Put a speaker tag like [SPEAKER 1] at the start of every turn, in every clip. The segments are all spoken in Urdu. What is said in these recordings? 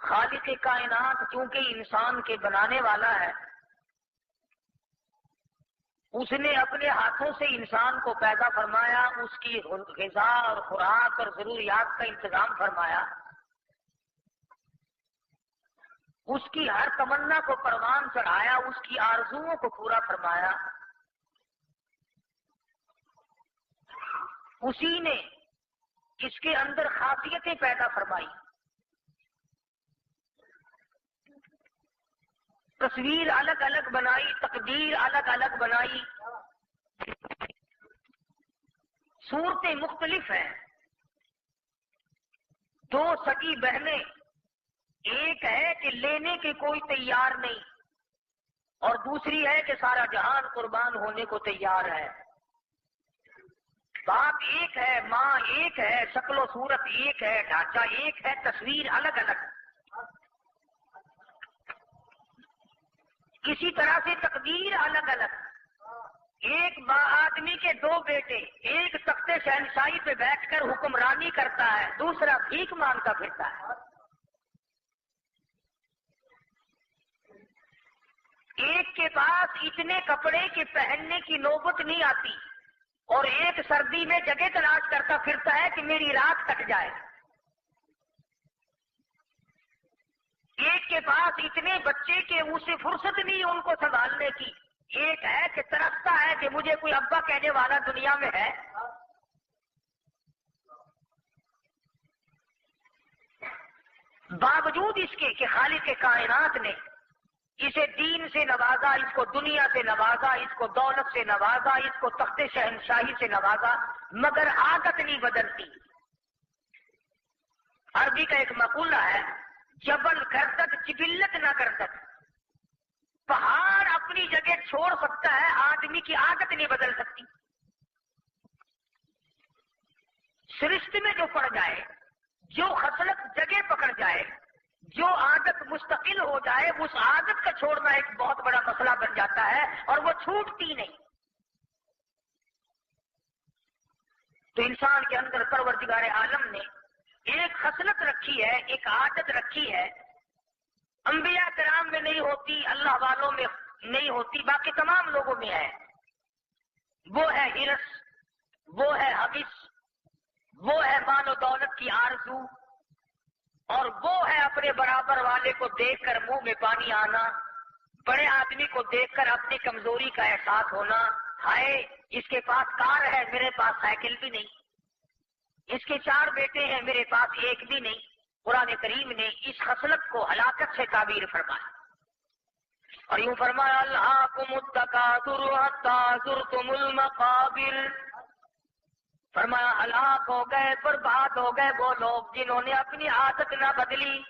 [SPEAKER 1] خالق کائنات چونکہ انسان کے بنانے والا ہے، اس نے اپنے ہاتھوں سے انسان کو پیدا فرمایا، اس کی غذا اور خوراک اور ضروریات کا انتظام فرمایا، اس کی ہر تمنا کو پروان چڑھایا، اس کی آرزوؤں کو پورا فرمایا۔ اسی نے اس کے اندر خاصیتیں پیدا فرمائی، تصویر الگ الگ بنائی، تقدیر الگ الگ بنائی، صورتیں مختلف ہیں۔ دو سگی بہنیں، ایک ہے کہ لینے کے کوئی تیار نہیں، اور دوسری ہے کہ سارا جہان قربان ہونے کو تیار ہے۔ باپ ایک ہے، ماں ایک ہے، شکل و صورت ایک ہے، ڈھانچہ ایک ہے، تصویر الگ الگ۔ کسی طرح سے تقدیر الگ الگ۔ ایک آدمی کے دو بیٹے، ایک تخت شہنشاہی پہ بیٹھ کر حکمرانی کرتا ہے، دوسرا بھیک مانگتا پھرتا ہے۔ ایک کے پاس اتنے کپڑے کے پہننے کی نوبت نہیں آتی، اور ایک سردی میں جگہ تلاش کرتا پھرتا ہے کہ میری رات کٹ جائے۔ ایک کے پاس اتنے بچے کہ اسے فرصت نہیں ان کو سنبھالنے کی، ایک ہے کہ ترستا ہے کہ مجھے کوئی ابا کہنے والا دنیا میں ہے۔ باوجود اس کے کہ خالق کائنات نے اسے دین سے نوازا، اس کو دنیا سے نوازا، اس کو دولت سے نوازا، اس کو تخت شہنشاہی سے نوازا، مگر عادت نہیں بدلتی۔ عربی کا ایک مقولہ ہے، جبل گردد جبلت نہ گردد۔ پہاڑ اپنی جگہ چھوڑ سکتا ہے، آدمی کی عادت نہیں بدل سکتی۔ سرشت میں جو پڑ جائے، جو خصلت جگہ پکڑ جائے، جو عادت مستقل ہو جائے، اس عادت کا چھوڑنا ایک بہت بڑا مسئلہ بن جاتا ہے، اور وہ چھوٹتی نہیں۔ تو انسان کے اندر پروردگار عالم نے ایک خصلت رکھی ہے، ایک عادت رکھی ہے، انبیاء کرام میں نہیں ہوتی، اللہ والوں میں نہیں ہوتی، باقی تمام لوگوں میں ہے۔ وہ ہے ہرس، وہ ہے حوث، وہ ہے مال و دولت کی آرزو، اور وہ ہے اپنے برابر والے کو دیکھ کر منہ میں پانی آنا، بڑے آدمی کو دیکھ کر اپنی کمزوری کا احساس ہونا، ہائے اس کے پاس کار ہے میرے پاس سائیکل بھی نہیں، اس کے 4 بیٹے ہیں میرے پاس ایک بھی نہیں۔ قرآن کریم نے اس خصلت کو ہلاکت سے تعبیر فرمایا، اور یوں فرمایا، الہاکم التکاثر حتی زرتم المقابر۔ فرمایا ہلاک ہو گئے، برباد ہو گئے وہ لوگ جنہوں نے اپنی عادت نہ بدلی،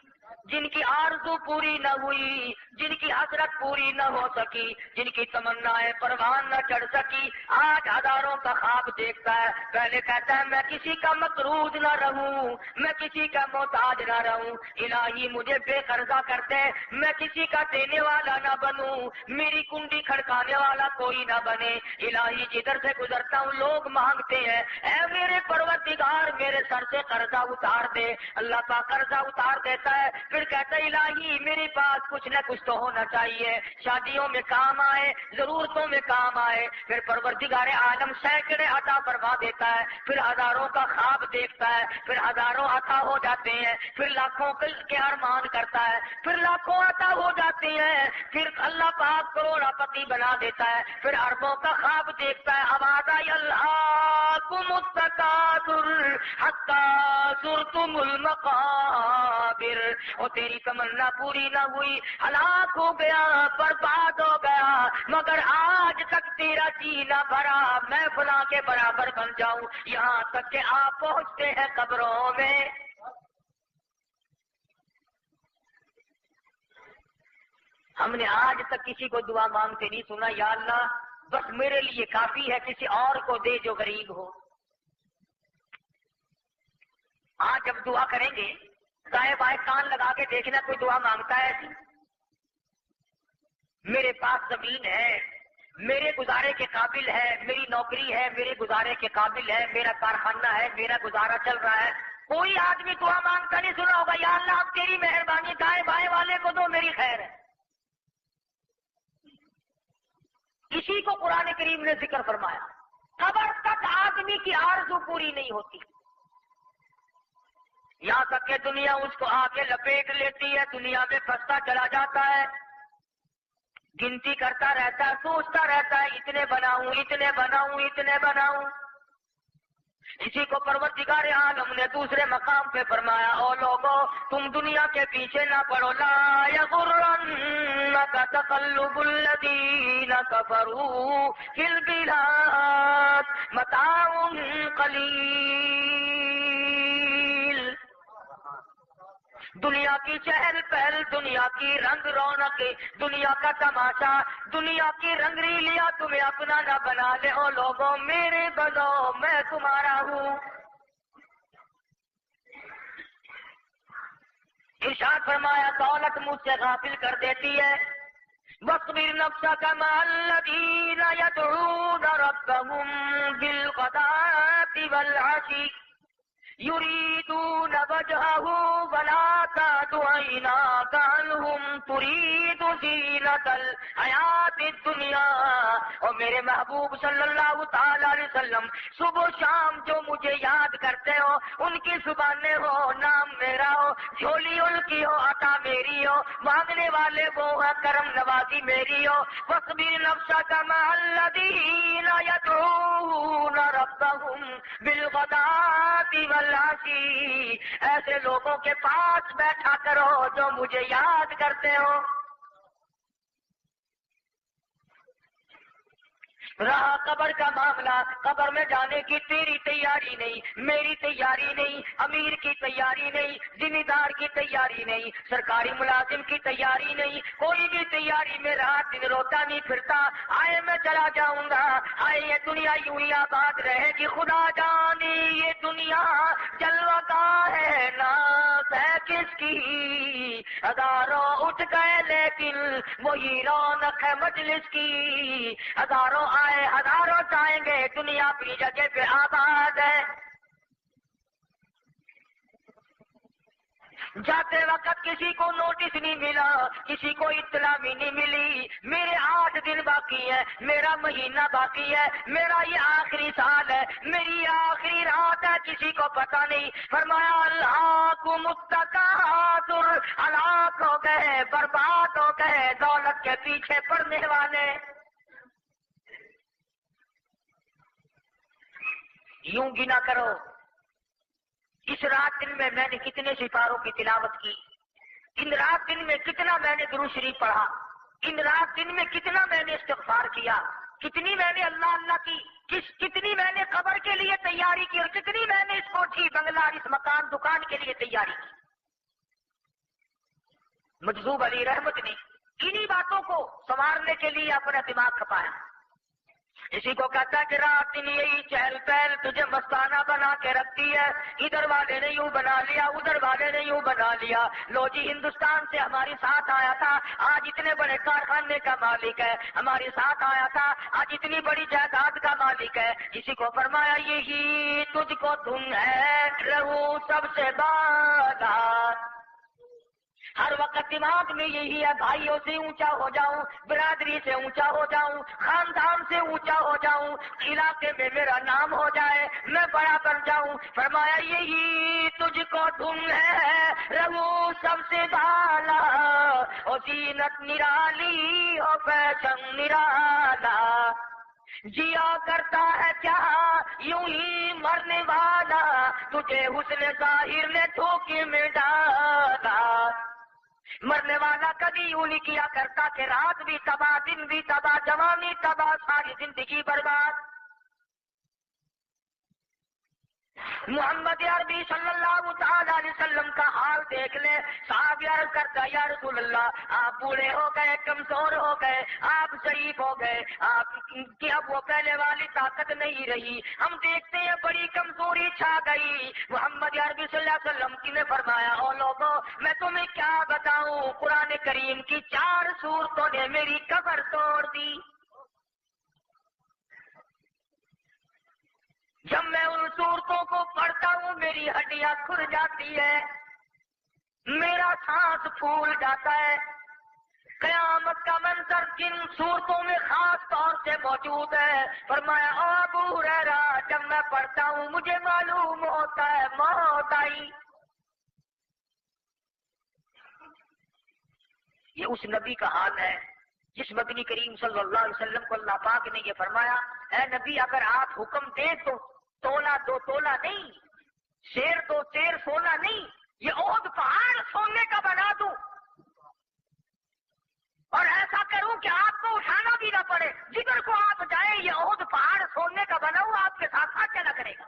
[SPEAKER 1] جن کی آرزو پوری نہ ہوئی، جن کی حسرت پوری نہ ہو سکی، جن کی تمنائیں پروان نہ چڑھ سکی۔ آج ہزاروں کا خواب دیکھتا ہے، پہلے کہتا ہے میں کسی کا مقروض نہ رہوں، میں کسی کا محتاج نہ رہوں، الہی مجھے بے قرضہ کر دے، میں کسی کا دینے والا نہ بنوں، میری کنڈی کھڑکانے والا کوئی نہ بنے۔ الہی جدھر سے گزرتا ہوں لوگ مانگتے ہیں، اے میرے پروردگار میرے سر سے قرضہ اتار دے۔ اللہ پاک قرضہ اتار دیتا ہے، پھر کہتا ہے الہی میرے پاس کچھ نہ کچھ تو ہونا چاہیے، شادیوں میں کام آئے، ضرورتوں میں کام آئے۔ پھر پروردگار عالم سینکڑے عطا فرما دیتا ہے، پھر ہزاروں کا خواب دیکھتا ہے، پھر ہزاروں عطا ہو جاتے ہیں، پھر لاکھوں کے ارمان کرتا ہے، پھر لاکھوں عطا ہو جاتے ہیں، پھر اللہ پاک کروڑا پتی بنا دیتا ہے، پھر اربوں کا خواب دیکھتا ہے۔ آواز آئی الہاکم التکاثر حتی زرتم المقابر۔ اور تیری تمنا پوری نہ ہوئی، ہلاک ہو گیا، برباد ہو گیا، مگر آج تک تیرا جی نہ بھرا میں فلاں کے برابر بن جاؤں، یہاں تک کہ آپ پہنچتے ہیں قبروں میں۔ ہم نے آج تک کسی کو دعا مانگتے نہیں سنا، یا اللہ بس میرے لیے کافی ہے، کسی اور کو دے جو غریب ہو۔ آج جب دعا کریں گے دائیں بائیں کان لگا کے دیکھنا کوئی دعا مانگتا ہے ایسی؟ میرے پاس زمین ہے، میرے گزارے کے قابل ہے، میری نوکری ہے، میرے گزارے کے قابل ہے، میرا کارخانہ ہے، میرا گزارا چل رہا ہے، کوئی آدمی دعا مانگتا نہیں سنا ہوگا، یا اللہ ہم تیری مہربانی کا اسی کو قرآن کریم نے ذکر فرمایا. قبر تک آدمی کی آرزو پوری نہیں ہوتی، یہاں تک کہ دنیا اس کو آگے لپیٹ لیتی ہے، دنیا میں پھنستا چلا جاتا ہے، گنتی کرتا رہتا ہے، سوچتا رہتا ہے اتنے بناؤں اتنے بناؤں اتنے بناؤں. اسی کو پروردگار عالم نے دوسرے مقام پہ فرمایا، او لوگو تم دنیا کے پیچھے نہ پڑو، لا یغرنک تقلب الذین کفروا فی البلاد متاع قلیل. دنیا کی چہل پہل، دنیا کی رنگ رونق، دنیا کا تماشا، دنیا کی رنگ ریلیاں تمہیں اپنا نہ بنا لے. او لوگوں میرے بنو، میں تمہارا ہوں. ارشاد فرمایا دولت مجھ سے غافل کر دیتی ہے. وَاصْبِرْ نَفْسَكَ مَعَ الَّذِينَ يَدْعُونَ رَبَّهُمْ بِالْغَدَاةِ وَالْعَشِيِّ يُرِيدُونَ وَجْهَهُ وَلَا تَعْدُ عَيْنَاكَ عَنْهُمْ تُرِيدُ زِينَةَ الْحَيَاةِ الدُّنْيَا. اور میرے محبوب صلی اللہ تعالی علیہ وسلم صبح و شام جو مجھے یاد کرتے ہو، ان کی زبانیں ہو، نام میرا ہو، جھولی ان کی ہو، عطا میری ہو، مانگنے والے وہ ہیں، کرم نوازی میری ہو. وَاصْبِرْ نَفْسَكَ مَعَ الَّذِينَ يَدْعُونَ رَبَّهُمْ بِالْغَدَاةِ وَالْعَشِيِّ. ایسے لوگوں کے پاس بیٹھا کرو جو مجھے یاد کرتے ہو. رہا قبر کا معاملہ، قبر میں جانے کی تیری تیاری نہیں، میری تیاری نہیں، امیر کی تیاری نہیں، ذمہ دار کی تیاری نہیں، سرکاری ملازم کی تیاری نہیں، کوئی بھی تیاری میں رات دن روتا نہیں پھرتا. آئے میں چلا جاؤں گا، آئے یہ دنیا یوں ہی آباد رہے گی. خدا جانے یہ دنیا جلوہ گاہ ہے، ناز ہے کس کی. ہزاروں اٹھ گئے لیکن وہی رونق ہے مجلس کی. ہزاروں آئے ہزاروں جائیں گے، دنیا اپنی جگہ پہ آباد ہے. جاتے وقت کسی کو نوٹس نہیں ملا، کسی کو اطلاع بھی نہیں ملی. میرے 8 دن باقی ہے، میرا مہینہ باقی ہے، میرا یہ آخری سال ہے، میری آخری رات ہے، کسی کو پتہ نہیں. فرمایا الہاکم التکاثر، ہلاک ہو گئے، برباد ہو گئے دولت کے پیچھے پڑنے والے. یوں گنا کرو اس رات دن میں نے کتنے سپاروں کی تلاوت کی، ان رات دن میں کتنا میں نے درود شریف پڑھا، ان رات دن میں کتنا میں نے استغفار کیا، کتنی میں نے اللہ اللہ کی، کتنی میں نے قبر کے لیے تیاری کی، اور کتنی میں نے اس کوٹھی بنگلہ اس مکان دکان کے لیے تیاری کی. مجذوب علی رحمت نے انہی باتوں کو سنوارنے کے لیے اپنا دماغ کھپایا. اسی کو کہتا ہے کہ رات دن یہی چہل پہل تجھے مستانہ بنا کے رکھتی ہے. ادھر والے نے یوں بنا لیا، ادھر والے نے یوں بنا لیا. لو جی ہندوستان سے ہمارے ساتھ آیا تھا، آج اتنے بڑے کارخانے کا مالک ہے. ہمارے ساتھ آیا تھا، آج اتنی بڑی جائیداد کا مالک ہے. اسی کو فرمایا یہی تجھ کو دھن ہے، رہو سب سے بالا. ہر وقت دماغ میں یہی ہے، بھائیوں سے اونچا ہو جاؤں، برادری سے اونچا ہو جاؤں، خاندان سے اونچا ہو جاؤں، علاقے میں میرا نام ہو جائے، میں بڑا بن جاؤں. فرمایا یہی تجھ کو دھن ہے، رہو سب سے بالا. او زینت نرالی، او فیشن نرالا. جیا کرتا ہے کیا یوں ہی مرنے والا، تجھے حسن ظاہر نے دھوکے میں ڈالا. مرنے والا کبھی یوں نہیں کیا کرتا کہ رات بھی تباہ، دن بھی تباہ، جوانی تباہ، ساری زندگی برباد. محمد عربی صلی اللہ تعالی علیہ وسلم کا حال دیکھ لے. صحابہ عرض کرتا یا رسول اللہ آپ بوڑھے ہو گئے، کمزور ہو گئے، آپ ضعیف ہو گئے، آپ کی اب وہ پہلے والی طاقت نہیں رہی، ہم دیکھتے ہیں بڑی کمزوری چھا گئی. محمد عربی صلی اللہ علیہ وسلم کی نے فرمایا او لوگوں میں تمہیں کیا بتاؤں، قرآن کریم کی 4 سورتوں نے میری قبر توڑ دی. جب میں ان صورتوں کو پڑھتا ہوں میری ہڈیاں کھل جاتی ہے، میرا سانس پھول جاتا ہے. قیامت کا منظر جن صورتوں میں خاص طور سے موجود ہے، فرمایا او ابو ہریرہ جب میں پڑھتا ہوں مجھے معلوم ہوتا ہے موت آئی۔ یہ اس نبی کا حال ہے جس مدنی کریم صلی اللہ علیہ وسلم کو اللہ پاک نے یہ فرمایا، اے نبی اگر آپ حکم دیں تو تولا دو تولا نہیں، شیر دو شیر سونا نہیں، یہ احد پہاڑ سونے کا بنا دوں اور ایسا کروں کہ آپ کو اٹھانا بھی نہ پڑے، جدھر کو آپ جائیں یہ احد پہاڑ سونے کا بنا ہوا آپ کے ساتھ ساتھ چلا کرے گا۔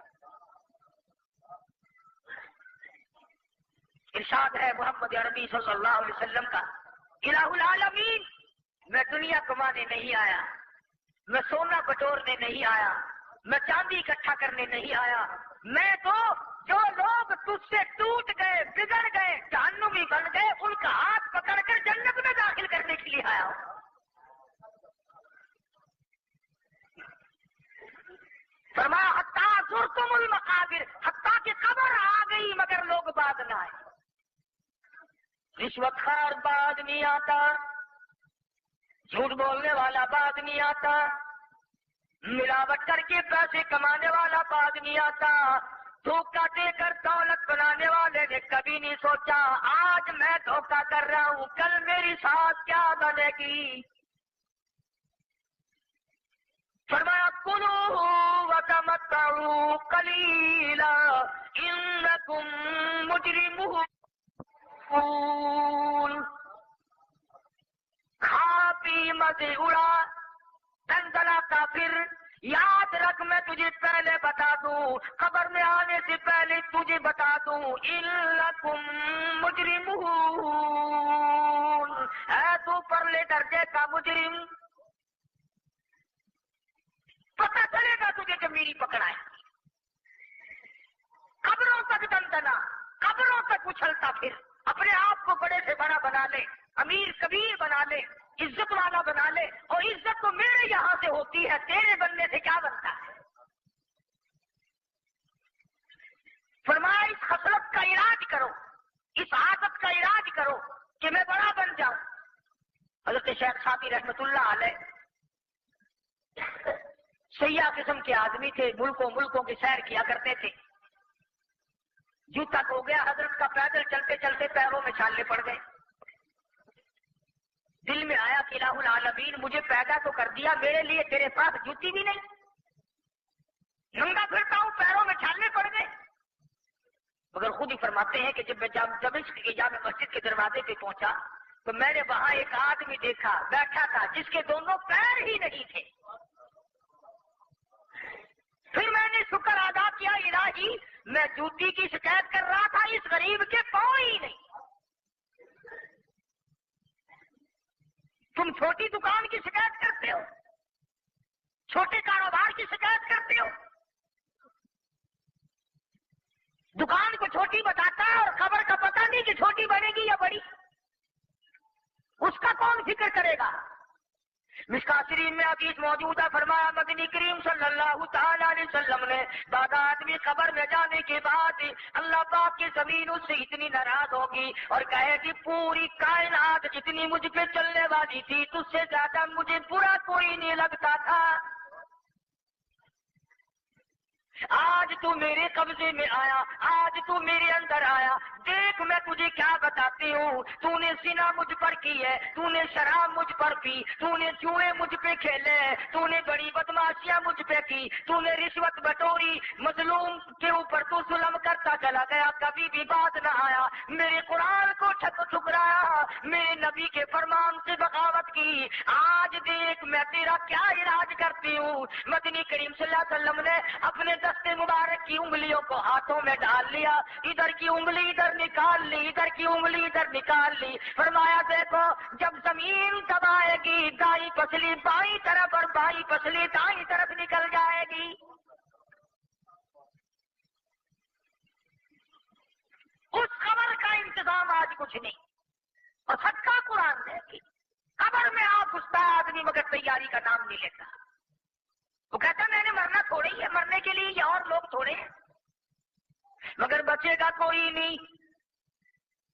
[SPEAKER 1] ارشاد ہے محمد عربی صلی اللہ علیہ وسلم کا، الہ العالمین میں دنیا کمانے نہیں آیا، میں سونا بٹورنے نہیں آیا، میں چاندی اکٹھا کرنے نہیں آیا، میں تو جو لوگ تجھ سے ٹوٹ گئے بگڑ گئے جہنمی بن گئے ان کا ہاتھ پکڑ کر جنت میں داخل کرنے کے لیے آیا ہوں۔ فرمایا حتیٰ زرتم المقابر، حتیٰ کہ قبر آ گئی مگر لوگ بعد نہ آئے۔ رشوت خوار بعد نہیں آتا، جھوٹ بولنے والا بعد نہیں آتا، ملاوٹ کر کے پیسے کمانے والا بعد نہیں آتا، دھوکہ دے کر دولت بنانے والے نے کبھی نہیں سوچا آج میں دھوکہ کر رہا ہوں کل میری ساتھ کیا بنے گی۔ فرمایا کلوا وتمتعوا قلیلا انکم مجرمون، کھا پی مزے اڑا دندلا کافر، یاد رکھ میں تجھے پہلے بتا دوں، قبر میں آنے سے پہلے تجھے بتا دوں انکم مجرمون، ہے تو پرلے درجے کا مجرم، پتہ چلے گا تجھے کہ میری پکڑائے۔ قبروں تک دندنا، قبروں تک اچھلتا پھر، اپنے آپ کو بڑے سے بڑا بنا لے، امیر کبیر بنا لے، عزت والا بنا لے، اور عزت تو میرے یہاں سے ہوتی ہے، تیرے بننے سے کیا بنتا ہے۔ فرمایا اس خصلت کا علاج کرو، اس عادت کا علاج کرو کہ میں بڑا بن جاؤں۔ حضرت شیخ صافی رحمت اللہ علیہ سیاح قسم کے آدمی تھے، ملکوں کی سیر کیا کرتے تھے۔ جوتا ہو گیا حضرت کا، پیدل چلتے چلتے پیروں میں چھالے پڑ گئے۔ دل میں آیا کہ الہ العالمین مجھے پیدا تو کر دیا، میرے لیے تیرے پاس جوتی بھی نہیں، ننگا پھرتا ہوں پیروں میں چھالے پڑ گئے۔ مگر خود ہی فرماتے ہیں کہ جب میں دمشق کی جامع مسجد کے دروازے پہ پہنچا تو میں نے وہاں ایک آدمی دیکھا بیٹھا تھا جس کے دونوں پیر ہی نہیں تھے۔ پھر میں نے شکر ادا کیا، الہی میں جوتی کی شکایت کر رہا تھا، اس غریب کے پاؤں ہی نہیں۔ تم چھوٹی دکان کی شکایت کرتے ہو، چھوٹے کاروبار کی شکایت کرتے ہو، دکان کو چھوٹی بتاتا ہے اور خبر کا پتہ نہیں کہ چھوٹی بنے گی یا بڑی، اس کا کون فکر کرے گا۔ مشکوٰۃ شریف میں حدیث موجود ہے، فرمایا مدنی کریم صلی اللہ تعالی علیہ وسلم نے بعد آدمی قبر میں جانے کے بعد اللہ پاک کی زمین اس سے اتنی ناراض ہوگی اور کہے گی پوری کائنات جتنی مجھ پہ چلنے والی تھی تجھ سے زیادہ مجھے برا کوئی نہیں لگتا تھا، آج تو میرے قبضے میں آیا، آج تو میرے اندر آیا، دیکھ میں تجھے کیا بتاتی ہوں، تو نے زنا مجھ پر کی ہے، تو نے شراب مجھ پر پی، تو نے جوئے مجھ پہ کھیلے، تو نے بڑی بدماشیاں مجھ پہ کی، تو نے رشوت بٹوری، مظلوم کے اوپر تو ظلم کرتا چلا گیا، کبھی بھی بات نہ آیا، میرے قرآن کو ٹھکرایا، میرے نبی کے فرمان سے بغاوت کی، آج دیکھ میں تیرا کیا علاج کرتی ہوں۔ مدنی کریم صلی اللہ علیہ وسلم نے اپنے دستے مبارک کی انگلیوں کو ہاتھوں میں ڈال لیا، ادھر کی انگلی ادھر نکال لی، ادھر کی انگلی ادھر نکال لی، فرمایا دیکھو جب زمین دبائے گی دائیں پسلی بائیں طرف اور بائیں پسلی دائیں طرف نکل جائے گی۔ اس خبر کا انتظام آج کچھ نہیں، اور صدقہ قرآن ہے کہ قبر میں آپ گھستا ہے آدمی مگر تیاری کا نام نہیں لیتا، وہ کہتا میں نے مرنا تھوڑے ہی ہے، مرنے کے لیے یہ اور لوگ تھوڑے ہیں، مگر بچے گا کوئی نہیں۔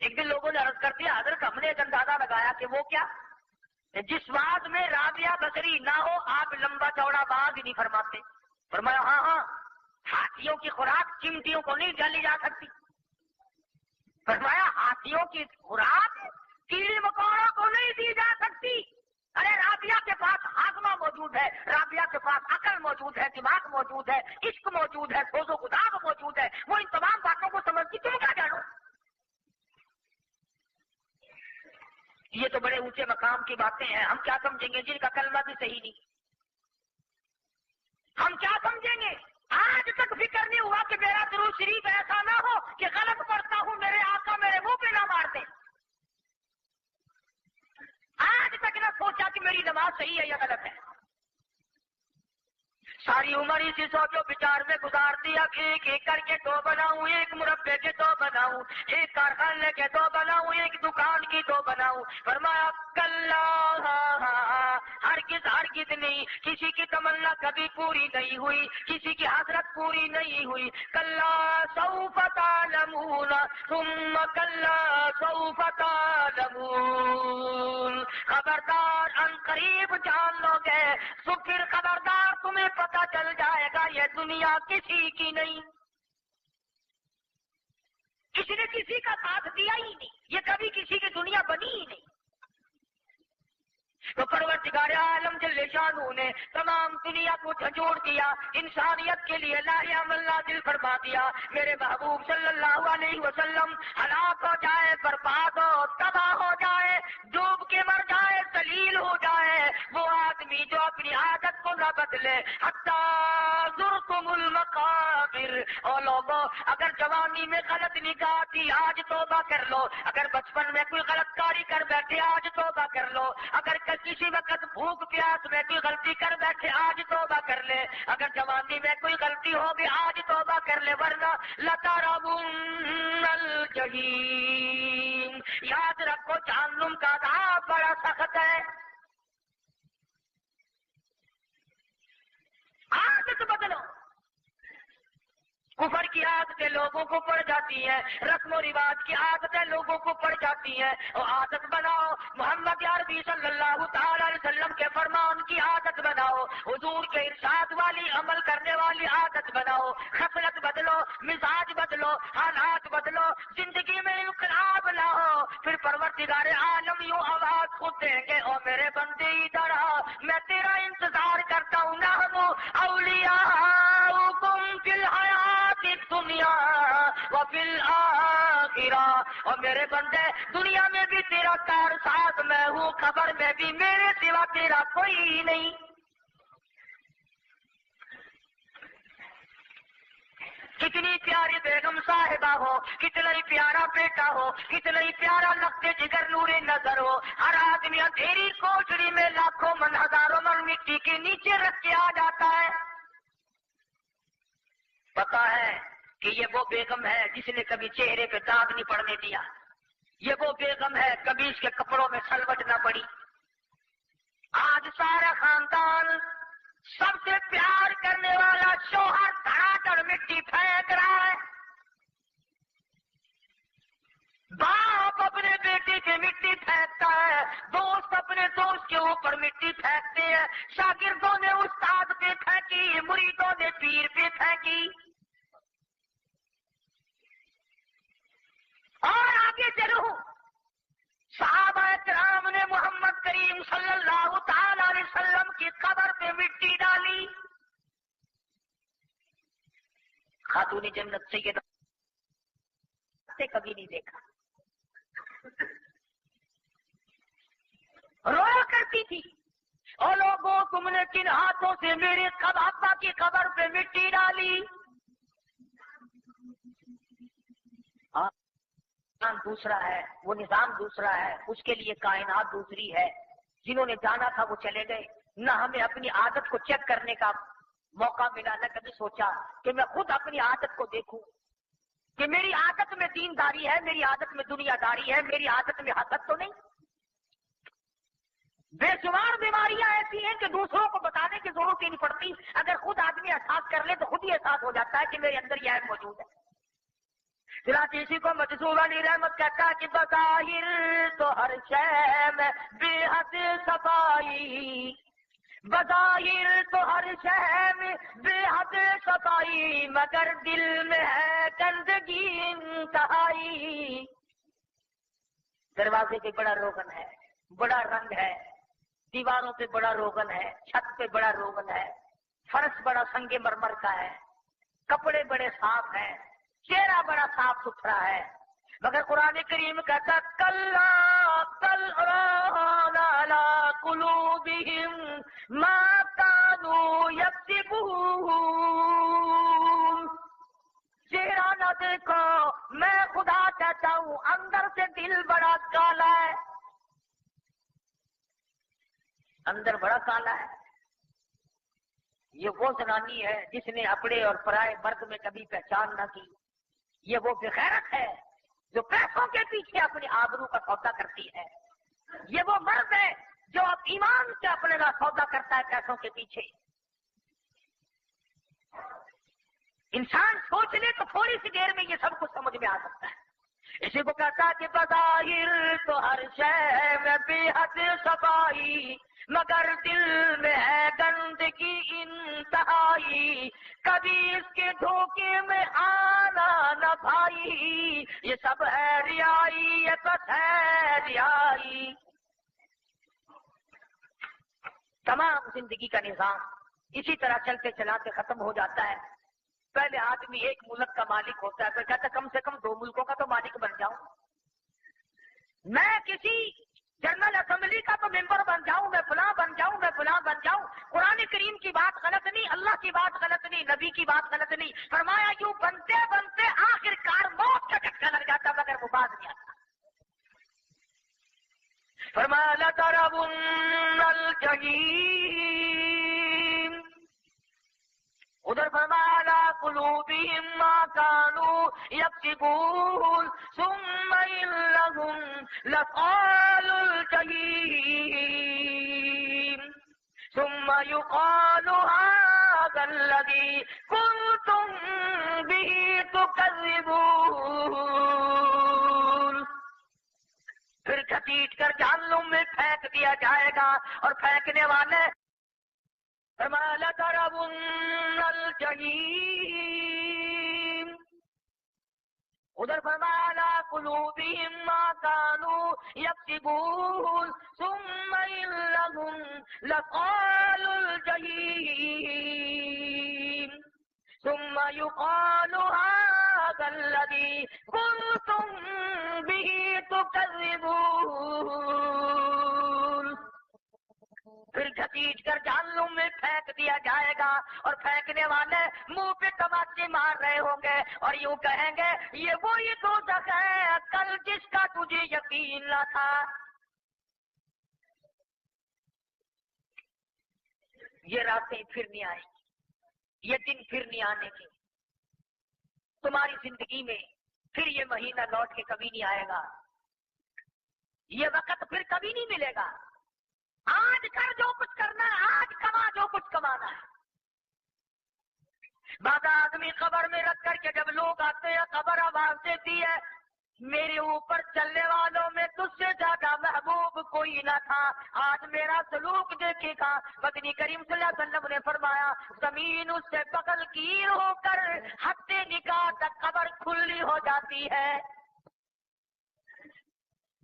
[SPEAKER 1] ایک دن لوگوں نے عرض کر دیا حضرت ہم نے ایک اندازہ لگایا کہ وہ کیا، جس بات میں رابعہ بصری نہ ہو آپ لمبا چوڑا باغ ہی نہیں فرماتے۔ فرمایا ہاں ہاں، ہاتھیوں کی خوراک چمٹیوں کو نہیں ڈالی جا سکتی۔ فرمایا ہاتھیوں کی خوراک کیڑے مکوڑوں کو نہیں دی جا سکتی۔ ارے رابعہ کے پاس ہاضمہ موجود ہے، رابعہ کے پاس عقل موجود ہے، دماغ موجود ہے، عشق موجود ہے، سوز و گداغ موجود ہے، وہ ان تمام باتوں کو سمجھتی، تم کیا جانو؟ یہ تو بڑے اونچے مقام کی باتیں ہیں، ہم کیا سمجھیں گے جن کا کلمہ بھی صحیح نہیں؟ ہم کیا سمجھیں گے؟ آج تک فکر نہیں ہوا کہ میرا درود شریف ایسا نہ ہو کہ غلط پڑھتا ہوں میرے آقا میرے منہ پہ نہ مار دیں۔ آج تک نہ سوچا کہ میری نماز صحیح ہے یا غلط ہے۔ ساری عمر اسی سوچو بچار میں گزار دیا کہ ایک ایکڑ کے 2 بناؤں، ایک مربع کے 2 بناؤں، ایک کارخانے کے 2 بناؤں، ایک دکان کی 2 بناؤں۔ فرمایا کلا ہرگز ہرگز نہیں، کسی کی تمنا کبھی پوری نہیں ہوئی، کسی کی حسرت پوری نہیں ہوئی۔ کلا سوف تعلمون ثم کلا سوف تعلمون، خبردار ان قریب جان لو گے تو پھر خبردار تمہیں پتہ چل جائے گا یہ دنیا کسی کی نہیں۔ کسی نے کسی کا ساتھ دیا ہی نہیں، یہ کبھی کسی کی دنیا بنی ہی نہیں۔ تو پروردگار عالم جل شانہ نے تمام دنیا کو جھنجھوڑ دیا، انسانیت کے لیے لاہ عمل نازل فرما دیا۔ میرے محبوب صلی اللہ علیہ وسلم ہلاک ہو جائے، برباد ہو، تباہ ہو جائے، ڈوب کے مر جائے، ذلیل ہو جائے وہ آدمی جو اپنی عادت کو نہ بدلے۔ حتی زرتم المقابر، اور لوگوں اگر جوانی میں غلط نگاہ تھی آج توبہ کر لو، اگر بچپن میں کوئی غلط کاری کر بیٹھے آج توبہ کر لو، اگر کسی وقت بھوک پیاس میں کوئی غلطی کر بیٹھے آج توبہ کر لے، اگر جوانی میں کوئی غلطی ہوگی آج توبہ کر لے، ورنہ لَتَرَوُنَّ الْجَحِيمَ، یاد رکھو جہنم کا عذاب بڑا سخت ہے۔ عادت بدلو، کفر کی عادتیں لوگوں کو پڑ جاتی ہیں، رسم و رواج کی عادتیں لوگوں کو پڑ جاتی ہیں، اور عادت بناؤ محمد عربی صلی اللہ تعالی علیہ وسلم کے فرمان کی عادت بناؤ، حضور کے ارشاد والی عمل کرنے والی عادت بناؤ، خصلت بدلو، مزاج بدلو، حالات بدلو، زندگی میں انقلاب لاؤ، پھر پروردگار عالم یوں آواز خود دیں گے، او میرے بندے ادھر آ، میں تیرا انتظار کرتا ہوں، نحن اولیاؤکم فی الحیات دنیا وفی الآخرہ، اور میرے بندے دنیا میں بھی تیرا کار ساز میں ہوں، قبر میں بھی میرے سوا تیرا کوئی نہیں۔ کتنی پیاری بیگم صاحبہ ہو، کتنا ہی پیارا بیٹا ہو، کتنا ہی پیارا لگتے جگر نور نظر ہو، ہر آدمی اندھیری کوٹڑی میں لاکھوں من ہزاروں من مٹی کے نیچے رکھ کے آ جاتا ہے۔ پتا ہے کہ یہ وہ بیگم ہے جس نے کبھی چہرے پہ داغ نہیں پڑنے دیا، یہ وہ بیگم ہے کبھی اس کے کپڑوں میں سلوٹ نہ پڑی۔ آج سارا خاندان سب سے پیار کرنے والا شوہر دھڑا کر مٹی پھینک رہا ہے، باپ اپنے بیٹے کی مٹی پھینکتا ہے، دوست اپنے دوست کے اوپر مٹی پھینکتے ہیں، شاگردوں نے استاد پہ پھینکی، مریدوں نے پیر پہ پھینکی۔ اور آگے چلو، صحابہ کرام نے محمد کریم صلی اللہ تعالی علیہ وسلم کی قبر پہ مٹی ڈالی۔ خاتون جنت سیدہ سے کبھی نہیں دیکھا، رویا کرتی تھی، اور لوگوں تم نے کن ہاتھوں سے میرے ابا کی قبر پہ مٹی ڈالی؟ دوسرا ہے، وہ نظام دوسرا ہے، اس کے لیے کائنات دوسری ہے۔ جنہوں نے جانا تھا وہ چلے گئے، نہ ہمیں اپنی عادت کو چیک کرنے کا موقع ملا، نہ کبھی سوچا کہ میں خود اپنی عادت کو دیکھوں کہ میری عادت میں دینداری ہے، میری عادت میں دنیا داری ہے، میری عادت میں حسد تو نہیں۔ بے شمار بیماریاں ایسی ہیں کہ دوسروں کو بتانے کی ضرورت ہی نہیں پڑتی، اگر خود آدمی احساس کر لے تو خود ہی احساس ہو جاتا ہے کہ میرے اندر یہ عیب موجود ہے۔ چنانچہ اسی کو مجذوب علی رحمت کہتا کہ بظاہر تو ہر شے میں بے حد صفائی، بظاہر تو ہر شے میں بے حد صفائی، مگر دل میں ہے گندگی انتہائی۔ دروازے پہ بڑا روغن ہے، بڑا رنگ ہے، دیواروں پہ بڑا روغن ہے، چھت پہ بڑا روغن ہے، فرش بڑا سنگ مرمر کا ہے، کپڑے بڑے صاف ہیں، چہرہ بڑا صاف ستھرا ہے، مگر قرآن کریم کہتا کلا بل ران علی قلوبہم ما کانوا یکسبون، چہرہ نہ دیکھو، میں خدا کہتا ہوں اندر سے دل بڑا کالا ہے، اندر بڑا کالا ہے۔ یہ وہ زنانی ہے جس نے اپنے اور پرائے مرد میں کبھی پہچان نہ کی، یہ وہ بغیرت ہے جو پیسوں کے پیچھے اپنی آبرو کا سودا کرتی ہے، یہ وہ مرد ہے جو اب ایمان سے اپنے کا سودا کرتا ہے پیسوں کے پیچھے۔ انسان سوچ لے تو تھوڑی سی دیر میں یہ سب کچھ سمجھ میں آ سکتا ہے۔ اسی کو کہتا کہ بظاہر تو ہر شے میں بے حد صفائی، مگر دل میں ہے گندگی انتہائی، کبھی اس کے دھوکے میں آنا نہ بھائی، یہ سب ہے ریائی، یہ بس ہے ریائی۔ تمام زندگی کا نظام اسی طرح چلتے چلاتے ختم ہو جاتا ہے۔ پہلے آدمی ایک ملک کا مالک ہوتا ہے، پھر کہتا ہے کم سے کم 2 ملکوں کا تو مالک بن جاؤں، میں کسی جنرل اسمبلی کا تو ممبر بن جاؤں، میں فلاں بن جاؤں، میں فلاں بن جاؤں۔ قرآن کریم کی بات غلط نہیں، اللہ کی بات غلط نہیں، نبی کی بات غلط نہیں، فرمایا یوں بنتے بنتے آخر کار موت کا جھٹکا لگ جاتا مگر وہ باز نہیں آتا۔ فرمایا لَتَرَوُنَّ الْجَحِيمَ، ادھر فرمایا عَلَىٰ قُلُوبِهِم مَّا كَانُوا يَكْسِبُونَ ثُمَّ إِنَّهُمْ لَأَصْحَابُ الْجَحِيمِ ثُمَّ يُقَالُ هَٰذَا الَّذِي كُنتُم بِهِ تُكَذِّبُونَ، پھر گھسیٹ کر جہنم میں پھینک دیا جائے گا، اور پھینکنے والے فرمایا لَتَرَوُنَّ الْجَحِيمَ، ادھر فرمایا عَلَىٰ قُلُوبِهِم مَّا كَانُوا يَكْسِبُونَ ثُمَّ إِنَّهُمْ لَأَصْحَابُ الْجَحِيمِ ثُمَّ يُقَالُ هَٰذَا الَّذِي كُنتُم بِهِ تُكَذِّبُونَ، پھر گھسیٹ کر جہنم میں پھینک دیا جائے گا، اور پھینکنے والے منہ پہ تماچے مار رہے ہوں گے اور یوں کہیں گے یہ وہی دوزخ ہے کل جس کا تجھے یقین نہ تھا۔ یہ راتیں پھر نہیں آئیں گی، یہ دن پھر نہیں آنے کے، تمہاری زندگی میں پھر یہ مہینہ لوٹ کے کبھی نہیں آئے گا، یہ وقت پھر کبھی نہیں ملے گا۔ آج کر جو کچھ کرنا ہے، آج کما جو کچھ کمانا ہے۔ بعض آدمی قبر میں رکھ کر کے جب لوگ آتے ہیں قبر آواز دیتی ہے میرے اوپر چلنے والوں میں تجھ سے زیادہ محبوب کوئی نہ تھا، آج میرا سلوک دیکھے گا۔ مدنی کریم صلی اللہ علیہ وسلم نے فرمایا زمین اس سے بغل گیر ہو کر ہفتے نکاح تک قبر کھلی ہو جاتی ہے،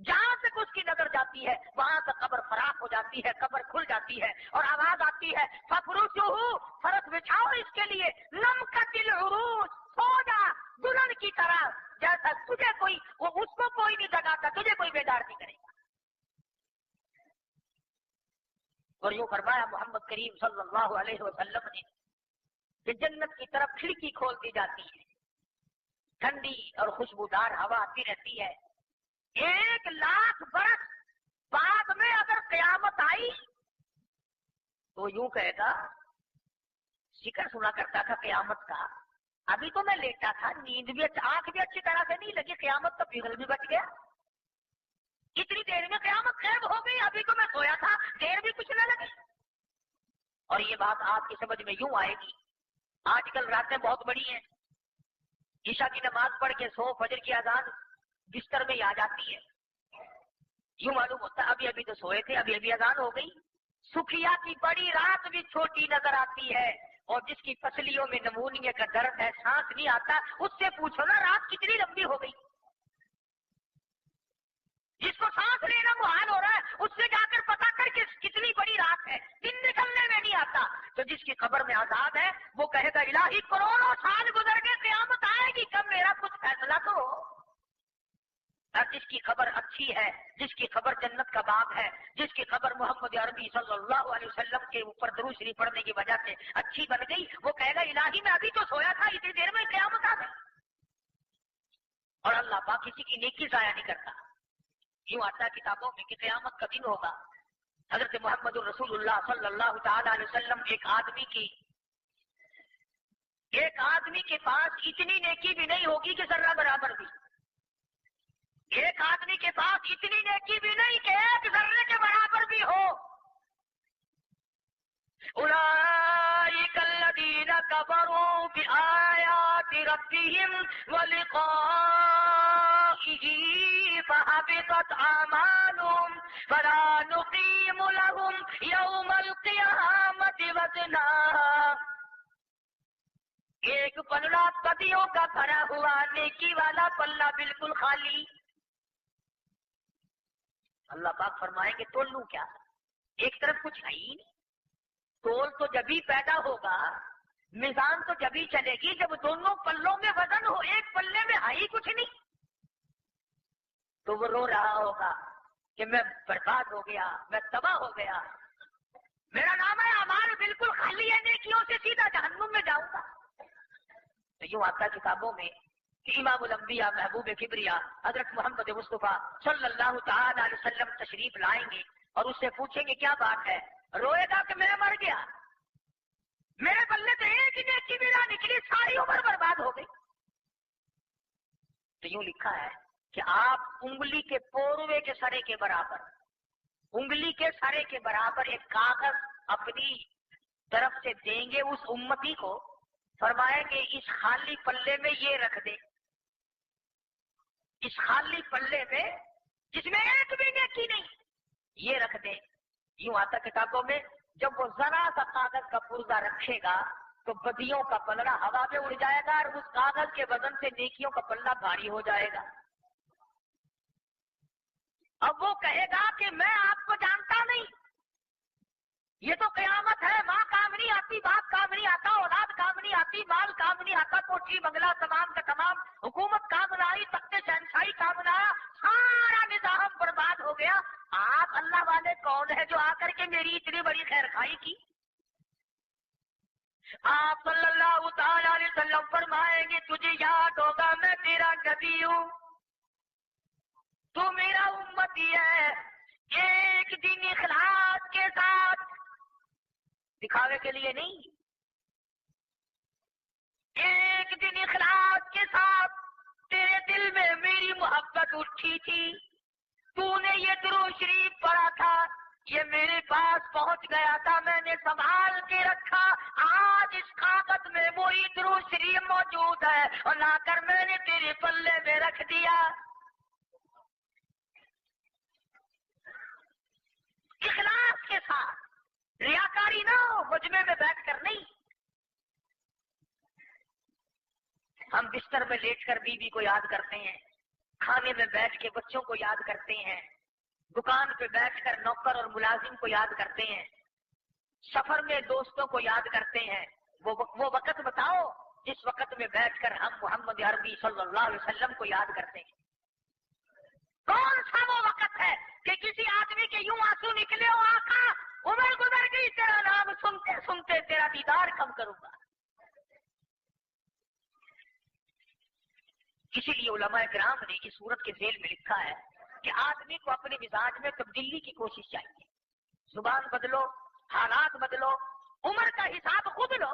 [SPEAKER 1] جہاں تک اس کی نظر جاتی ہے وہاں تک قبر فراخ ہو جاتی ہے، قبر کھل جاتی ہے، اور آواز آتی ہے فَفْرُشُهُ، فرش بچھاؤ اس کے لیے، نَمْكَتِ الْعُرُوجِ، سو جا دلہن کی طرح، جیسا تجھے کوئی وہ اس کو کوئی نہیں جگاتا، تجھے کوئی بیدار نہیں کرے گا۔ اور یوں فرمایا محمد کریم صلی اللہ علیہ وسلم نے کہ جنت کی طرف کھڑکی کھول دی جاتی ہے، ٹھنڈی اور خوشبودار ہوا آتی رہتی ہے۔ 1,00,000 برس بعد میں اگر قیامت آئی تو یوں کہے گا ذکر سنا کرتا تھا قیامت کا، ابھی تو میں لیٹا تھا، نیند بھی آنکھ بھی اچھی طرح سے نہیں لگی، قیامت کا پگھل بھی بچ گیا، اتنی دیر میں قیامت غائب ہو گئی، ابھی تو میں سویا تھا، دیر بھی کچھ نہ لگی۔ اور یہ بات آپ کی سمجھ میں یوں آئے گی، آج کل راتیں بہت بڑی ہیں، عشاء کی نماز پڑھ کے سو، فجر کی اذان بستر میں آ جاتی ہے، یوں معلوم ہوتا ابھی ابھی تو سوئے تھے، ابھی ابھی اذان ہو گئی۔ سکھیا کی بڑی رات بھی چھوٹی نظر آتی ہے، اور جس کی پسلیوں میں نمونیے کا درد ہے، سانس نہیں آتا، اس سے پوچھو نا رات کتنی لمبی ہو گئی۔ جس کو سانس لینا محال ہو رہا ہے، اس سے جا کر پتا کر کے کتنی بڑی رات ہے، دن نکلنے میں نہیں آتا۔ تو جس کی قبر میں عذاب ہے وہ کہے گا الہی کروڑوں سال گزر گئے، قیامت آئے گی کب، میرا کچھ فیصلہ تو ہو۔ اور جس کی خبر اچھی ہے، جس کی خبر جنت کا باب ہے، جس کی خبر محمد عربی صلی اللہ علیہ وسلم کے اوپر درود شریف پڑھنے کی وجہ سے اچھی بن گئی، وہ کہے گا الہی میں ابھی تو سویا تھا، اتنی دیر میں قیامت آ گئی۔ اور اللہ پاک کسی کی نیکی ضائع نہیں کرتا۔ یوں آتا ہے کتابوں میں کہ قیامت کا دن ہوگا، حضرت محمد الرسول اللہ صلی اللہ تعالی علیہ وسلم ایک آدمی کے پاس اتنی نیکی بھی نہیں ہوگی کہ ذرہ برابر بھی، ایک آدمی کے پاس اتنی نیکی بھی نہیں کہ ایک ذرے کے برابر بھی ہو۔ اولئک الذین کفروا بآیات ربہم ولقائہ فحبطت اعمالہم فلا نقیم لہم یوم القیامۃ وزنا۔ ایک پلڑا بدیوں کا بھرا ہوا، نیکی والا پلہ بالکل خالی۔ اللہ پاک فرمائیں گے تول لوں کیا، ایک طرف کچھ ہے ہی نہیں۔ تول تو جبھی پیدا ہوگا، میزان تو جبھی چلے گی جب دونوں پلوں میں وزن ہو، ایک پلے میں ہے ہی کچھ نہیں۔ تو وہ رو رہا ہوگا کہ میں برباد ہو گیا، میں تباہ ہو گیا، میرا نام ہے اعمال بالکل خالی ہے، نیکیوں سے سیدھا جہنم میں جاؤں گا۔ تو یوں آتا کتابوں میں کہ امام الانبیاء محبوب کبریا حضرت محمد مصطفیٰ صلی اللہ تعالی علیہ وسلم تشریف لائیں گے اور اس سے پوچھیں گے کیا بات ہے، روئے گا کہ میں مر گیا، میرے بلے تو ایک ہی نیکی بھی نہ نکلی، ساری عمر برباد ہو گئی۔ تو یوں لکھا ہے کہ آپ انگلی کے پوروے کے سرے کے برابر، انگلی کے سرے کے برابر ایک کاغذ اپنی طرف سے دیں گے اس امتی کو، فرمائیں گے اس خالی پلے میں یہ رکھ دے، اس خالی پلے میں جس میں ایک بھی نیکی نہیں، یہ رکھ دے۔ یوں آتا کتابوں میں جب وہ ذرا سا کاغذ کا پرزہ رکھے گا تو بدیوں کا پلڑا ہوا میں اڑ جائے گا اور اس کاغذ کے وزن سے نیکیوں کا پلڑا بھاری ہو جائے گا۔ اب وہ کہے گا کہ میں آپ کو جانتا نہیں، یہ تو قیامت ہے، ماں کام نہیں آتی، باپ کام نہیں آتا، اولاد کام نہیں آتی، مال کام نہیں آتا، کوٹھی بنگلہ تمام کا تمام، حکومت کام نہ آئی، تخت شہنشاہی کام نہ آیا، سارا نظام برباد ہو گیا۔ آپ اللہ والے کون ہے جو آ کر کے میری اتنی بڑی خیر خائی کی؟ آپ صلی اللہ تعالی علیہ وسلم فرمائیں گے تجھے یاد ہوگا میں تیرا نبی ہوں، تو میرا امتی ہے، ایک دن اخلاص کے ساتھ، دکھاوے کے لیے نہیں، ایک دن اخلاص کے ساتھ تیرے دل میں میری محبت اٹھی تھی، تو نے یہ درود شریف پڑھا تھا، یہ میرے پاس پہنچ گیا تھا، میں نے سنبھال کے رکھا، آج اس کاغذ میں وہی درود شریف موجود ہے اور لا کر میں نے تیرے پلے میں رکھ دیا۔ اخلاص کے ساتھ، ریاکاری نہ ہو، مجمع میں بیٹھ کر نہیں۔ ہم بستر میں لیٹ کر بیوی کو یاد کرتے ہیں، کھانے میں بیٹھ کے بچوں کو یاد کرتے ہیں، دکان پہ بیٹھ کر نوکر اور ملازم کو یاد کرتے ہیں، سفر میں دوستوں کو یاد کرتے ہیں۔ وہ وقت بتاؤ جس وقت میں بیٹھ کر ہم محمد عربی صلی اللہ علیہ وسلم کو یاد کرتے ہیں۔ کون سا وہ وقت ہے کہ کسی آدمی کے یوں آنسو نکلے ہو آقا عمر گزر گئی، تیرا نام سنتے سنتے تیرا دیدار کم کروں گا۔ اسی لیے علماء کرام نے اس صورت کے ذیل میں لکھا ہے کہ آدمی کو اپنے مزاج میں تبدیلی کی کوشش چاہیے، زبان بدلو، حالات بدلو، عمر کا حساب خود لو،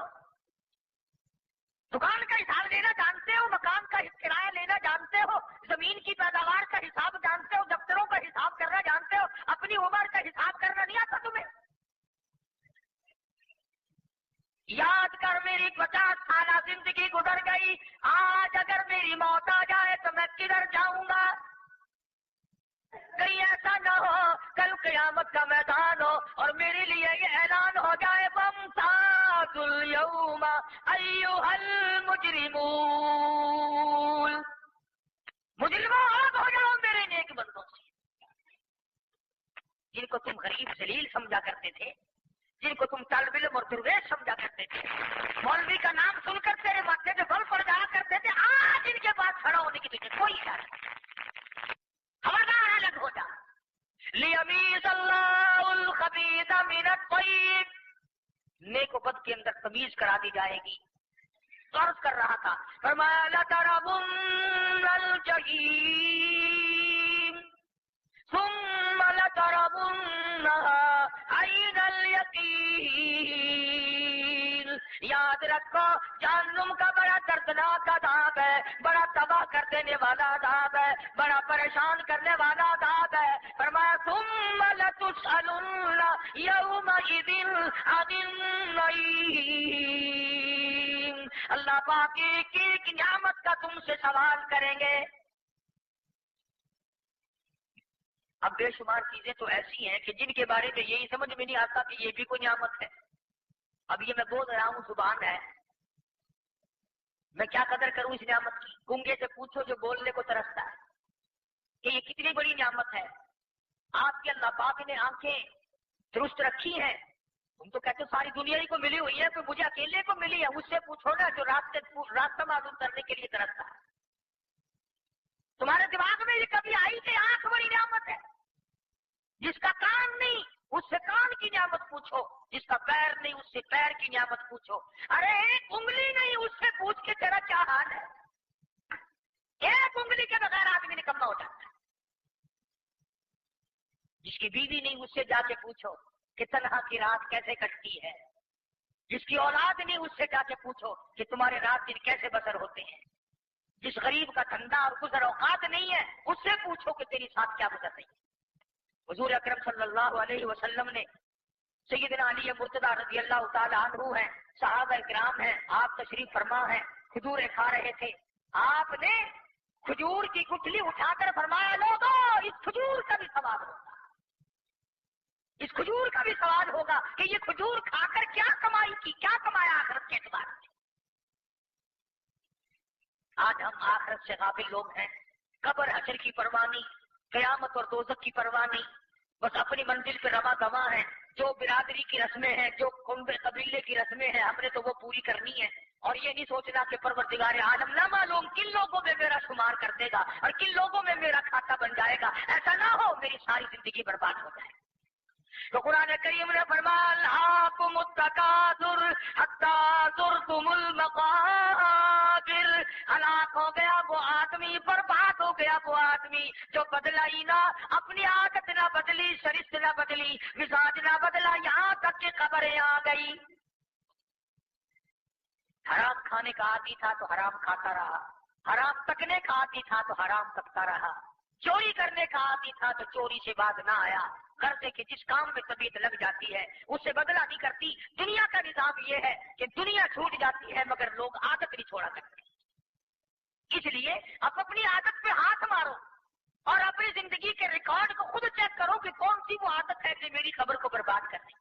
[SPEAKER 1] دکان کا حساب لینا جانتے ہو، مکان کا کرایہ لینا جانتے ہو، زمین کی پیداوار کا حساب جانتے ہو، دفتروں کا حساب کرنا جانتے ہو، اپنی عمر کا حساب کرنا نہیں آتا تمہیں؟ یاد کر میری 50 سالہ زندگی گزر گئی، آج اگر قیامت کا میدان ہو اور میرے لیے یہ اعلان ہو جائے وامتازوا اليوم ایھا المجرمون، مجرموں آگ ہو جاؤ میرے نیک بندوں سے، جن کو تم غریب ذلیل سمجھا کرتے تھے، جن کو تم طالب علم اور درویش سمجھا کرتے تھے، مولوی کا نام سن کر تیرے ماتھے پہ بل پڑ جایا کرتے تھے، آج ان کے پاس کھڑا ہونے کی تجھے کوئی اشارہ نہیں، خبردار الگ ہو جا۔ لیمیز اللہ الخبیث من الطیب، نیک و بد کے اندر تمیز کرا دی جائے گی۔ عرض کر رہا تھا فرمایا لَتَرَوُنَّ الْجَحِیمَ ثُمَّ لَتَرَوُنَّهَا عَیْنَ الْیَقِینِ، یاد رکھو جہنم کا بڑا دردناک عذاب ہے، بڑا تباہ کر دینے والا عذاب ہے، بڑا پریشان کرنے والا عذاب ہے۔ فرمایا ثُمَّ لَتُسْأَلُنَّ یَوْمَئِذٍ عَنِ النَّعِیمِ، اللہ پاک ایک ایک نعمت کا تم سے سوال کریں گے۔ اب بے شمار چیزیں تو ایسی ہیں کہ جن کے بارے میں یہی سمجھ میں نہیں آتا کہ یہ بھی کوئی نعمت ہے۔ اب یہ میں بول رہا ہوں زبان ہے، میں کیا قدر کروں اس نعمت کی؟ گونگے سے پوچھو جو بولنے کو ترستا ہے کہ یہ کتنی بڑی نعمت ہے۔ آپ کے اللہ پاک نے آنکھیں درست رکھی ہیں، تم تو کہتے ہو ساری دنیا ہی کو ملی ہوئی ہے، تو مجھے اکیلے کو ملی ہے، اس سے پوچھو نا جو راستہ معلوم کرنے کے لیے ترستا ہے۔ تمہارے دماغ میں یہ کبھی آئی کہ آنکھ بڑی نعمت ہے؟ جس کا کان نہیں اس سے کان کی نعمت پوچھو، جس کا پیر نہیں اس سے پیر کی نعمت پوچھو، ارے ایک انگلی نہیں اس سے پوچھ کے تیرا کیا حال ہے؟ ایک انگلی کے بغیر آدمی نکمہ ہو جاتا ہے۔ جس کی بیوی نہیں اس سے جا کے پوچھو کہ تنہا کی رات کیسے کٹتی ہے، جس کی اولاد نہیں اس سے جا کے پوچھو کہ تمہارے رات دن کیسے بسر ہوتے ہیں، جس غریب کا دھندا اور گزر اوقات نہیں ہے اس سے پوچھو کہ تیری ساتھ کیا گزر رہی ہے۔ حضور اکرم صلی اللہ علیہ وسلم نے سیدنا علی مرتضیٰ رضی اللہ تعالی عنہ ہیں، صحابہ کرام ہیں، آپ تشریف فرما ہیں، کھجوریں کھا رہے تھے، آپ نے کھجور کی گٹھلی اٹھا کر فرمایا لوگو اس کھجور کا بھی سوال ہوگا، اس کھجور کا بھی سوال ہوگا کہ یہ کھجور کھا کر کیا کمائی کی، کیا کمایا آخرت کے اعتبار سے۔ آج ہم آخرت سے غافل لوگ ہیں، قبر حشر کی پرواہ نہیں، قیامت اور دوزخ کی پرواہ نہیں، بس اپنی منزل پہ رواں گواں ہیں، جو برادری کی رسمیں ہیں، جو قبیلے کی رسمیں ہیں ہم نے تو وہ پوری کرنی ہے، اور یہ نہیں سوچنا کہ پروردگار عالم نہ معلوم کن لوگوں میں میرا شمار کر دے گا اور کن لوگوں میں میرا کھاتا بن جائے گا، ایسا نہ ہو میری ساری زندگی برباد ہو جائے۔ تو قرآن کریم نے فرمایا الہاکم التکاثر حتی زرتم المقابر، ہلاک ہو گیا وہ آدمی، برباد ہو گیا وہ آدمی جو بدلا ہی نہ، اپنی عادت نہ بدلی، شرط نہ بدلی، مزاج نہ بدلا، یہاں تک کہ قبریں آ گئی۔ حرام کھانے کا عادی تھا تو حرام کھاتا رہا، حرام تکنے کا عادی تھا تو حرام تکتا رہا، چوری کرنے کا عادی تھا تو چوری سے باز نہ آیا، غرضے کہ جس کام میں طبیعت لگ جاتی ہے اس سے بدلہ نہیں کرتی۔ دنیا کا نظام یہ ہے کہ دنیا چھوٹ جاتی ہے مگر لوگ عادت نہیں چھوڑا کرتے، اس لیے اب اپنی عادت پہ ہاتھ مارو اور اپنی زندگی کے ریکارڈ کو خود چیک کرو کہ کون سی وہ عادت ہے جو میری خبر کو برباد کر رہی ہے۔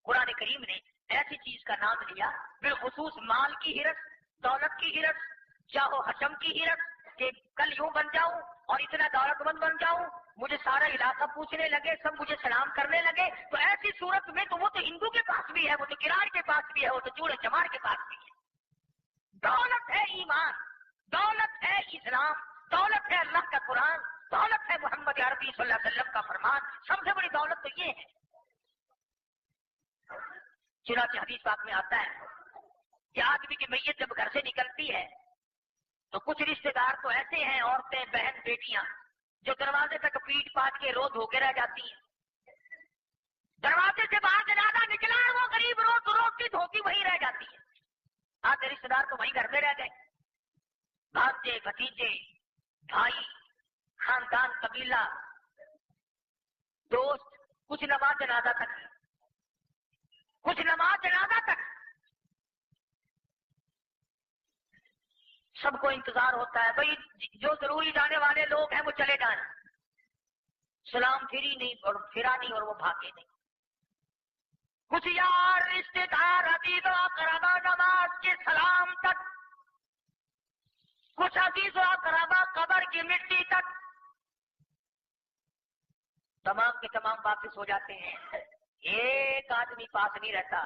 [SPEAKER 1] قرآن کریم نے ایسی چیز کا نام لیا بالخصوص مال کی ہرس، دولت کی ہرس، چاہو حشم کی ہرس، کہ کل یوں بن جاؤں اور اتنا دولت مند بن جاؤں، مجھے سارا علاقہ پوچھنے لگے، سب مجھے سلام کرنے لگے، تو ایسی صورت میں تو وہ تو ہندو کے پاس بھی ہے، وہ تو کراڑ کے پاس بھی ہے، وہ تو چوڑے چمار کے پاس بھی ہے۔ دولت ہے ایمان، دولت ہے اسلام، دولت ہے اللہ کا قرآن، دولت ہے محمد عربی صلی اللہ علیہ وسلم کا فرمان، سب سے بڑی دولت تو یہ ہے۔ چنانچہ حدیث پاک میں آتا ہے کہ آدمی کی میت جب گھر سے نکلتی ہے تو کچھ رشتے دار تو ایسے ہیں، عورتیں، بہن، بیٹیاں، جو دروازے تک پیٹ پاٹ کے رو دھو کے رہ جاتی ہیں، دروازے سے باہر جنازہ نکلا ہے وہ غریب روتی دھوتی وہی رہ جاتی ہے، آدھے رشتے دار تو وہیں گھر میں رہ گئے، بھانجے، بھتیجے، بھائی، خاندان، قبیلہ، دوست، کچھ نماز جنازہ تک، کچھ نماز جنازہ تک، سب کو انتظار ہوتا ہے بھائی جو ضروری جانے والے لوگ ہیں وہ چلے جائیں، سلام پھری نہیں اور پھرا نہیں اور وہ بھاگے نہیں. کچھ یار رشتے دار عزیز و اقربا نماز کے سلام تک، کچھ عزیز و اقربا قبر کی مٹی تک، تمام کے تمام واپس ہو جاتے ہیں. ایک آدمی پاس نہیں رہتا.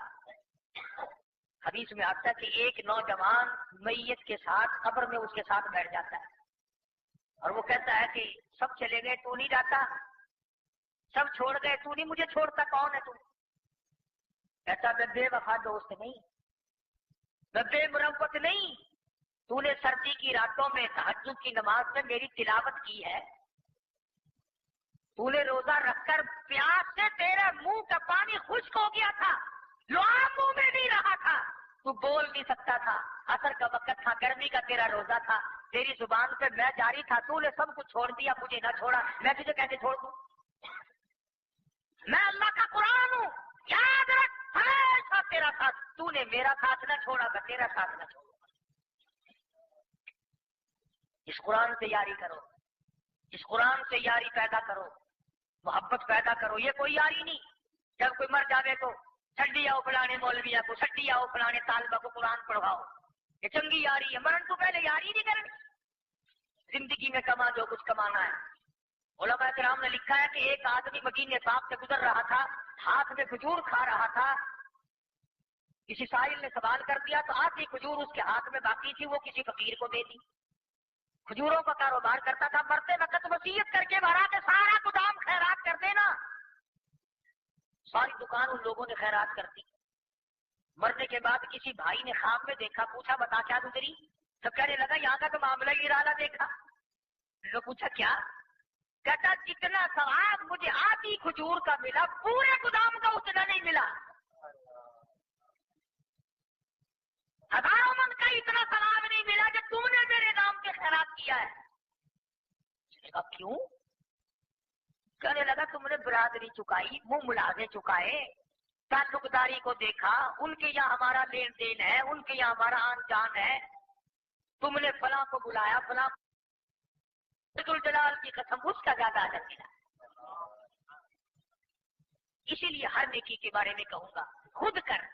[SPEAKER 1] حدیث میں آتا ہے کہ ایک نوجوان میت کے ساتھ قبر میں اس کے ساتھ بیٹھ جاتا ہے اور وہ کہتا ہے کہ سب چلے گئے تو نہیں جاتا، سب چھوڑ گئے تو نہیں مجھے چھوڑتا، کون ہے تو؟ کہتا میں بے وفا دوست نہیں، میں بے مروت نہیں، تو نے سردی کی راتوں میں تہجد کی نماز میں میری تلاوت کی ہے، تو نے روزہ رکھ کر پیاس سے تیرے منہ کا پانی خشک ہو گیا تھا، لعاب منہ میں نہیں رہا تھا، تو بول نہیں سکتا تھا، عصر کا وقت تھا، گرمی کا تیرا روزہ تھا، تیری زبان پہ میں جاری تھا، تو نے سب کچھ چھوڑ دیا، مجھے نہ چھوڑا، میں تجھے کیسے چھوڑ دوں؟ میں اللہ کا قرآن ہوں، یاد رکھ ہمیشہ تیرا ساتھ، تو نے میرا ساتھ نہ چھوڑا گا، تیرا ساتھ نہ چھوڑا. اس قرآن سے یاری کرو، اس قرآن سے یاری پیدا کرو، محبت پیدا کرو. یہ کوئی یاری نہیں جب کوئی مر جاوے تو چھڈی آؤ فلانے مولویا کو، چھڈی آؤ فلانے طالبہ کو قرآن پڑھواؤ، یہ چنگی یاری ہے. مرن تو پہلے یاری نہیں کرنی، زندگی میں کما جو کچھ کمانا ہے. علماء کرام نے لکھا ہے کہ ایک آدمی مدینے پاک سے گزر رہا تھا، ہاتھ میں کھجور کھا رہا تھا، کسی سائل نے سوال کر دیا تو آدھی کھجور اس کے ہاتھ میں باقی تھی، وہ کسی فقیر کو دے دی. کھجوروں کا کاروبار کرتا تھا، مرتے وقت وصیت کر کے بھرا کہ سارا گودام خیرات کر دینا. ساری دکان ان لوگوں نے خیرات کر دی. مرنے کے بعد کسی بھائی نے خواب میں دیکھا، پوچھا بتا کیا گزری؟ تو کہنے لگا یہاں کا تو معاملہ ہی نرالا دیکھا. لوگ پوچھا کیا؟ کہتا جتنا ثواب مجھے آدھی کھجور کا ملا، پورے گودام کا اتنا نہیں ملا. ہزاروں من کا اتنا ثواب نہیں ملا کہ تم نے میرے نام کے خیرات کیا ہے. اب کیوں؟ کہنے لگا تم نے برادری چکائی، منہ ملازے چکائے، تعلق داری کو دیکھا، ان کے یہاں ہمارا لین دین ہے، ان کے یہاں ہمارا آن جان ہے، تم نے فلاں کو بلایا، فلاں جلال کی قسم اس کا زیادہ اجر ملا. اسی لیے ہر نیکی کے بارے میں کہوں گا خود کر.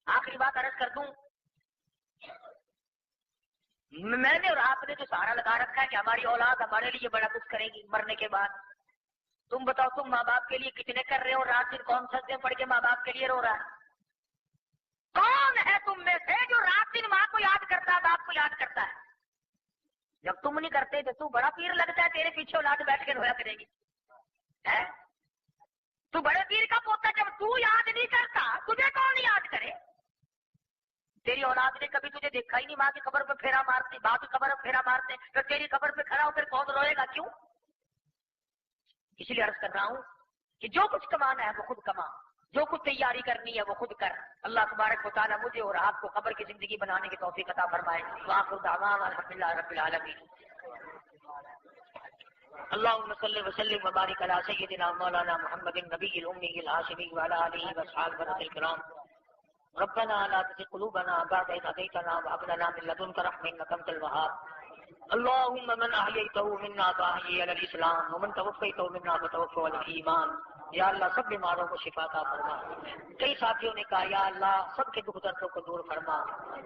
[SPEAKER 1] آخری بات عرض کر دوں، میں نے اور آپ نے جو سہارا لگا رکھا ہے کہ ہماری اولاد ہمارے لیے بڑا کچھ کرے گی مرنے کے بعد. تم بتاؤ تم ماں باپ کے لیے کتنے کر رہے ہو؟ رات دن کون سجدے پڑھ کے ماں باپ کے لیے رو رہا ہے؟ کون ہے تم میں سے جو رات دن ماں کو یاد کرتا ہے، باپ کو یاد کرتا ہے؟ جب تم نہیں کرتے تو تو بڑا پیر لگتا ہے، تیرے پیچھے اولاد بیٹھ کے رویا کرے گی. تو بڑے پیر کا پوتا، جب تو یاد نہیں کرتا تجھے کون یاد کرے؟ تیری اولاد نے کبھی تجھے دیکھا ہی نہیں، ماں کی قبر پہ پھیرا مارتے، باپ کی قبر پہ پھیرا مارتے، تو تیری قبر پہ کھڑا ہو کر کون روئے گا؟ کیوں؟ اس لیے عرض کر رہا ہوں کہ جو کچھ کمانا ہے وہ خود کما، جو کچھ تیاری کرنی ہے وہ خود کر. اللہ تبارک و تعالیٰ مجھے اور آپ کو قبر کی زندگی بنانے کی توفیق عطا فرمائے. وآخر دعوانا الحمدللہ رب العالمین. اللهم صل وسلم وبارك على سيدنا مولانا محمد النبي الأمي الهاشمي وعلى آله وأصحابه الكرام. ربنا لا تزغ قلوبنا بعد إذ هديتنا وهب لنا من لدنك رحمة إنك أنت الوهاب. اللهم من أحييته منا فأحيه على الإسلام ومن توفيته منا فتوفه على الإيمان. یا اللہ سب بیماروں کو شفا عطا فرما. کئی ساتھیوں نے کہا یا اللہ سب کے دکھ دردوں کو دور فرما،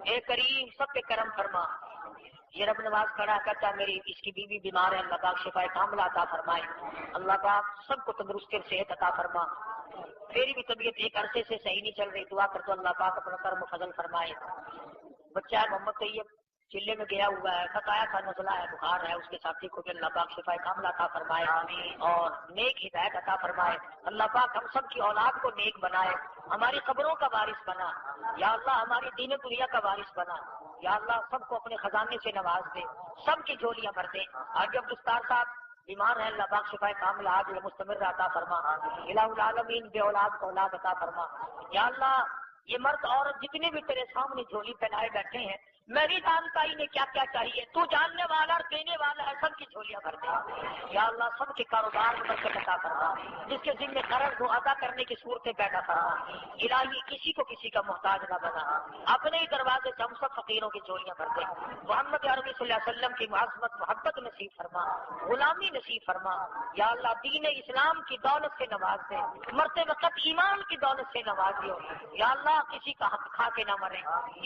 [SPEAKER 1] اے کریم سب پہ کرم فرما. یہ رب نواز کھڑا کرتا میری اس کی بیوی بیمار ہے، اللہ پاک شفا کاملہ عطا فرمائے. اللہ پاک سب کو تندرستی اور صحت عطا فرما. میری بھی طبیعت ایک عرصے سے صحیح نہیں چل رہی، دعا کر تو اللہ پاک اپنا کرم و فضل فرمائے. بچہ ہے محمد طیب چلے میں گیا ہوا ہے، تھکایا تھا، نزلہ ہے، بخار ہے، اس کے ساتھی کو بھی اللہ پاک شفا کاملہ عطا فرمائے اور نیک ہدایت عطا فرمائے. اللہ پاک ہم سب کی اولاد کو نیک بنائے، ہماری قبروں کا وارث بنا. یا اللہ ہماری دین دنیا کا وارث بنا. یا اللہ سب کو اپنے خزانے سے نواز دے، سب کی جھولیاں بھر دے. آج جب دستار صاحب بیمار ہے، اللہ پاک شفا کاملہ عاجل مستمر عطا فرما. الہ العالمین بے اولاد کو اولاد عطا فرما. یا اللہ یہ مرد عورت جتنے بھی تیرے سامنے جھولی پہنائے بیٹھے ہیں، میں نہیں جانتا انہیں کیا کیا چاہیے، تو جاننے والا اور دینے والا ہے، سب کی جھولیاں بھر دے یا اللہ، سب کے کاروبار میں برکت عطا فرما، جس کے ذمہ قرض ہو ادا کرنے کی صورتیں پیدا فرما، الہی کسی کو کسی کا محتاج نہ بنا، اپنے ہی دروازے سے ہم سب فقیروں کی جھولیاں بھر دے، محمد عربی صلی اللہ علیہ وسلم کی معظمت محبت نصیب فرما، غلامی نصیب فرما یا اللہ، دین اسلام کی دولت سے نواز دے، مرتے وقت ایمان کی دولت سے نواز دیو یا اللہ، کسی کا حق کھا کے نہ مرے،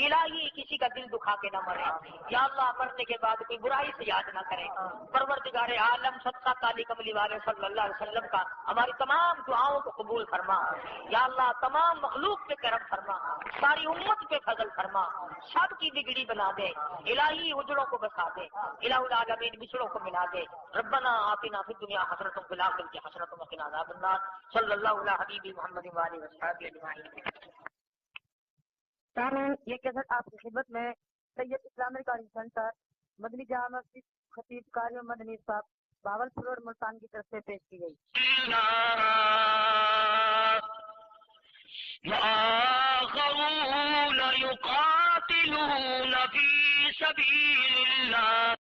[SPEAKER 1] الہی کسی کا دل دکھا کے نہ مرے یا اللہ، مرنے کے بعد کوئی برائی سے یاد نہ کرے، پروردگار عالم صدقہ کالی کملی والے صلی اللہ علیہ وسلم کا ہماری تمام دعاؤں کو قبول فرما یا اللہ، تمام مخلوق پہ کرم فرما، ساری امت پہ فضل فرما، سب کی بگڑی بنا دے، الہی اجڑوں کو بسا دے، الہ العالمین بچڑوں کو ملا دے، ربنا آتنا فی الدنیا حسنۃ وفی الآخرۃ حسنۃ وقنا عذاب النار، صلی اللہ علی حبیب محمد وآلہ وصحبہ اجمعین۔ سامعین، یہ کیسٹ آپ کی خدمت میں سید اسلامک ریکارڈنگ سینٹر مدنی جامع مسجد خطیب قاری مدنی صاحب باولپور روڈ ملتان کی طرف سے پیش کی گئی۔ وآخرون يقاتلون في سبيل الله